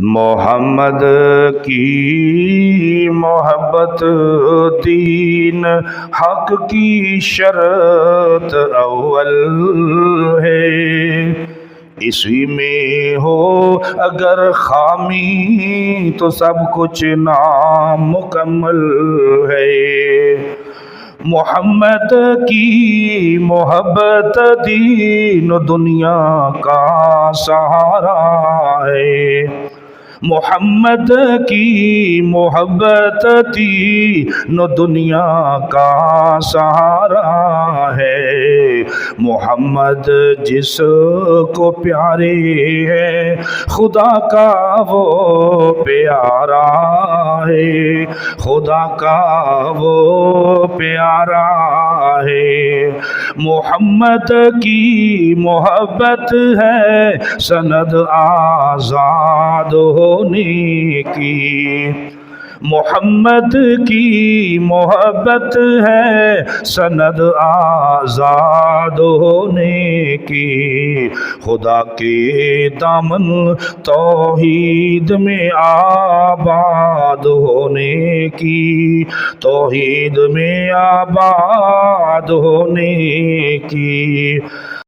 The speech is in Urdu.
محمد کی محبت دین حق کی شرط اول ہے، اسی میں ہو اگر خامی تو سب کچھ نامکمل ہے۔ محمد کی محبت دین و دنیا کا سہارا ہے، محمد کی محبت دین و دنیا کا سہارا ہے۔ محمد جس کو پیارے ہے خدا کا وہ پیارا ہے، خدا کا وہ پیارا ہے۔ محمد کی محبت ہے سند آزاد ہونے کی، محمد کی محبت ہے سند آزاد ہونے کی۔ خدا کے دامن توحید میں آباد ہونے کی، توحید میں آباد ہونے کی۔